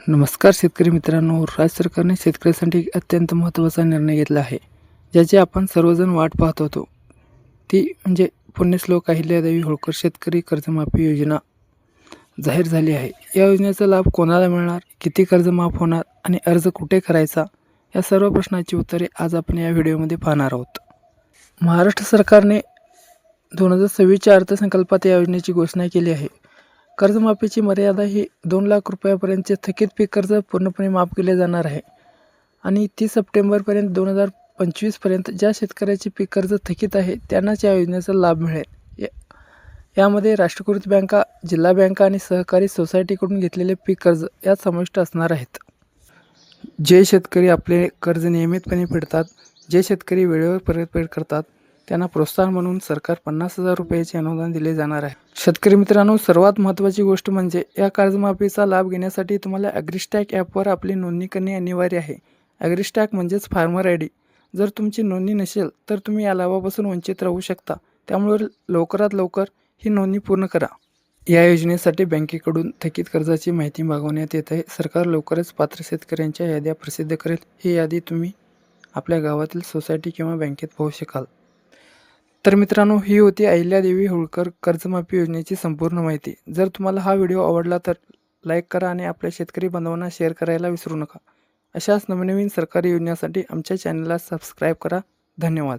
नमस्कार शेतकरी मित्रांनो, राज्य सरकारने शेतकऱ्यांसाठी अत्यंत महत्त्वाचा निर्णय घेतला आहे, ज्याची आपण सर्वजण वाट पाहत होतो. ती म्हणजे पुण्यश्लोक अहिल्यादेवी होळकर शेतकरी कर्जमाफी योजना जाहीर झाली आहे. या योजनेचा लाभ कोणाला मिळणार, किती कर्ज माफ होणार आणि अर्ज कुठे करायचा, या सर्व प्रश्नांची उत्तरे आज आपण या व्हिडिओमध्ये पाहणार आहोत. महाराष्ट्र सरकारने 2026च्या अर्थसंकल्पात या योजनेची घोषणा केली आहे. कर्जमाफीची मर्यादा ही 2 लाख रुपयापर्यंतचे थकीत पीक कर्ज पूर्णपणे माफ केले जाणार आहे आणि 30 सप्टेंबरपर्यंत 2025पर्यंत ज्या शेतकऱ्याचे पीक कर्ज थकीत आहे त्यांनाच या योजनेचा लाभ मिळेल. यामध्ये राष्ट्रीयकृत बँका, जिल्हा बँका आणि सहकारी सोसायटीकडून घेतलेले पीक कर्ज यात समाविष्ट असणार आहेत. जे शेतकरी आपले कर्ज नियमितपणे फेडतात, जे शेतकरी वेळेवर परतफेड करतात, त्यांना प्रोत्साहन म्हणून सरकार 50,000 रुपयाचे अनुदान दिले जाणार आहे. शेतकरी मित्रांनो, सर्वात महत्त्वाची गोष्ट म्हणजे या कर्जमाफीचा लाभ घेण्यासाठी तुम्हाला ॲग्रीस्टॅक ॲपवर आपली नोंदणी करणे अनिवार्य आहे. ॲग्रीस्टॅक म्हणजेच फार्मर आय.डी. जर तुमची नोंदणी नसेल तर तुम्ही या लाभापासून वंचित राहू शकता. त्यामुळे लवकरात लवकर ही नोंदणी पूर्ण करा. या योजनेसाठी बँकेकडून थकीत कर्जाची माहिती मागवण्यात येत आहे. सरकार लवकरच पात्र शेतकऱ्यांच्या याद्या प्रसिद्ध करेल. ही यादी तुम्ही आपल्या गावातील सोसायटी किंवा बँकेत पाहू शकाल. तर मित्रांनो, ही होती अहिल्यादेवी होळकर कर्जमाफी योजनेची संपूर्ण माहिती. जर तुम्हाला हा व्हिडिओ आवडला तर लाईक करा आणि आपल्या शेतकरी बांधवांना शेअर करायला विसरू नका. अशाच नवनवीन सरकारी योजनेसाठी आमच्या चॅनलला सबस्क्राईब करा. धन्यवाद.